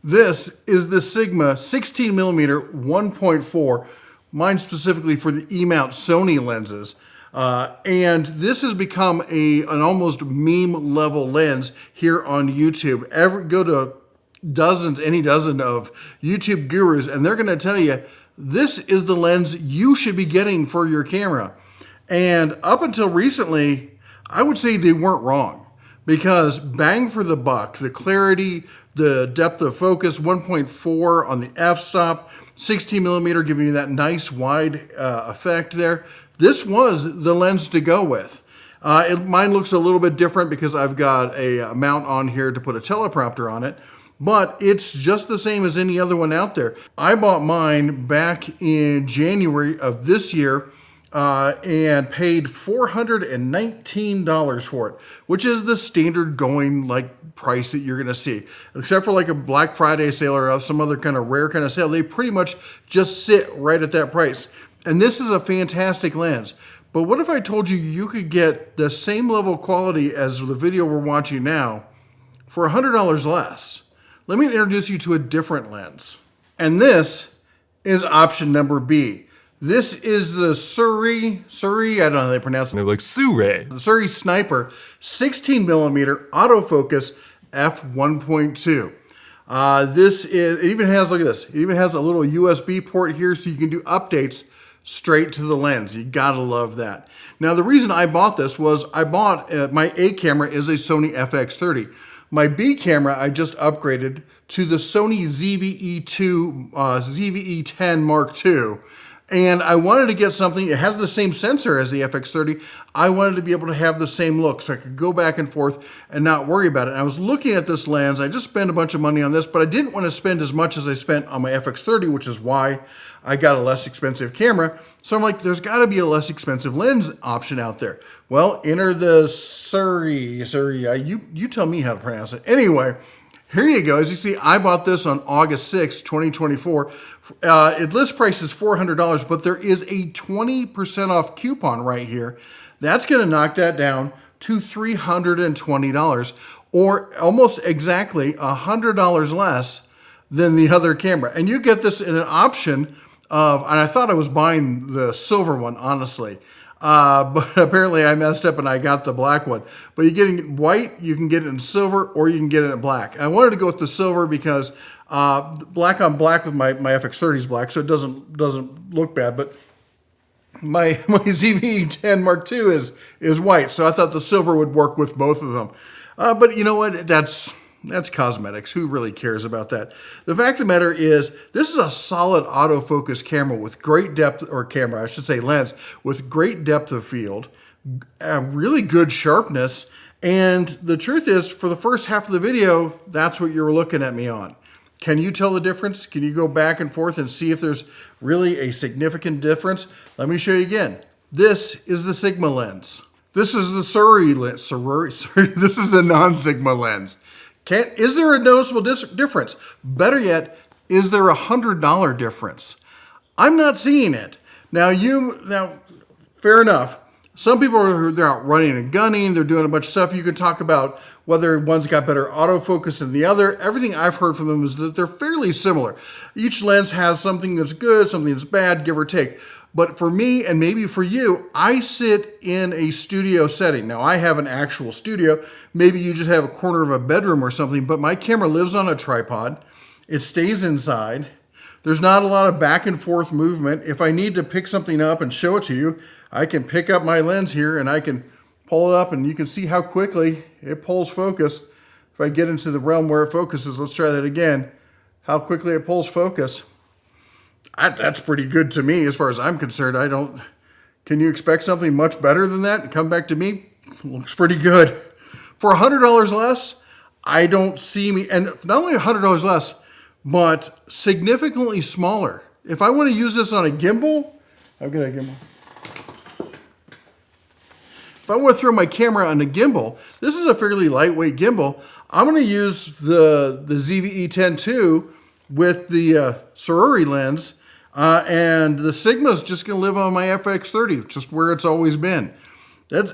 This is the Sigma 16mm 1.4, mine specifically for the E-mount Sony lenses. And this has become an almost meme level lens here on YouTube. Go to any dozen of YouTube gurus, and they're going to tell you this is the lens you should be getting for your camera. And up until recently, I would say they weren't wrong, because bang for the buck, the clarity, the depth of focus, 1.4 on the f-stop, 16mm giving you that nice wide effect there. This was the lens to go with. Mine looks a little bit different because I've got a mount on here to put a teleprompter on it, but it's just the same as any other one out there. I bought mine back in January of this year and paid $419 for it, which is the standard going price that you're going to see. Except for like a Black Friday sale or some other kind of rare kind of sale, they pretty much just sit right at that price. And this is a fantastic lens. But what if I told you you could get the same level of quality as the video we're watching now for $100 less? Let me introduce you to a different lens. And this is option number B. This is the Sirui, I don't know how they pronounce it. They're like Sirui. The Sirui Sniper 16mm autofocus f1.2. It even has, look at this, it even has a little USB port here so you can do updates straight to the lens. You gotta love that. Now the reason I bought this was my A camera is a Sony FX30. My B camera I just upgraded to the Sony ZVE10 Mark II. And I wanted to get something, it has the same sensor as the FX30. I wanted to be able to have the same look so I could go back and forth and not worry about it. And I was looking at this lens, I just spent a bunch of money on this, but I didn't want to spend as much as I spent on my FX30, which is why I got a less expensive camera. So I'm like, there's gotta be a less expensive lens option out there. Well, enter the Sirui, you tell me how to pronounce it. Anyway, here you go. As you see, I bought this on August 6, 2024. List price is $400, but there is a 20% off coupon right here. That's going to knock that down to $320, or almost exactly $100 less than the other camera. And you get this in an option of, and I thought I was buying the silver one, honestly. But apparently I messed up and I got the black one. But you get it in white, you can get it in silver, or you can get it in black. And I wanted to go with the silver because black on black with my FX30 is black, so it doesn't look bad. But my ZVE10 Mark II is white, so I thought the silver would work with both of them. But you know what? That's cosmetics. Who really cares about that? The fact of the matter is, this is a solid autofocus camera with great depth, lens with great depth of field, really good sharpness. And the truth is, for the first half of the video, that's what you were looking at me on. Can you tell the difference? Can you go back and forth and see if there's really a significant difference? Let me show you again. This is the Sigma lens. This is the Sirui lens. This is the non-Sigma lens. Is there a noticeable difference? Better yet, is there a $100 difference? I'm not seeing it. Now, fair enough. Some people they're out running and gunning. They're doing a bunch of stuff. You can talk about whether one's got better autofocus than the other. Everything I've heard from them is that they're fairly similar. Each lens has something that's good, something that's bad, give or take. But for me, and maybe for you, I sit in a studio setting. Now, I have an actual studio. Maybe you just have a corner of a bedroom or something, but my camera lives on a tripod. It stays inside. There's not a lot of back and forth movement. If I need to pick something up and show it to you, I can pick up my lens here and I can pull it up and you can see how quickly it pulls focus. If I get into the realm where it focuses, let's try that again. How quickly it pulls focus. That's pretty good to me as far as I'm concerned. Can you expect something much better than that? Come back to me, looks pretty good. For $100 less, I don't see me, and not only $100 less, but significantly smaller. If I want to use this on a gimbal, I've got a gimbal. If I want to throw my camera on a gimbal, this is a fairly lightweight gimbal. I'm going to use the ZVE10 II with the Sirui lens, and the Sigma is just going to live on my FX30, just where it's always been.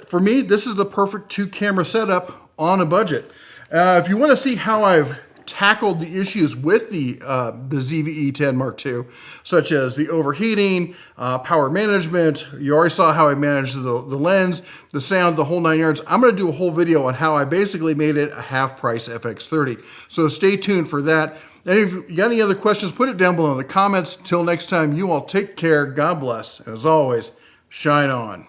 For me, this is the perfect two-camera setup on a budget. If you want to see how I've tackled the issues with the ZVE10 Mark II, such as the overheating, power management. You already saw how I managed the lens, the sound, the whole 9 yards. I'm going to do a whole video on how I basically made it a half-price FX30. So stay tuned for that. And if you got any other questions, put it down below in the comments. Till next time, you all take care. God bless. And as always, shine on.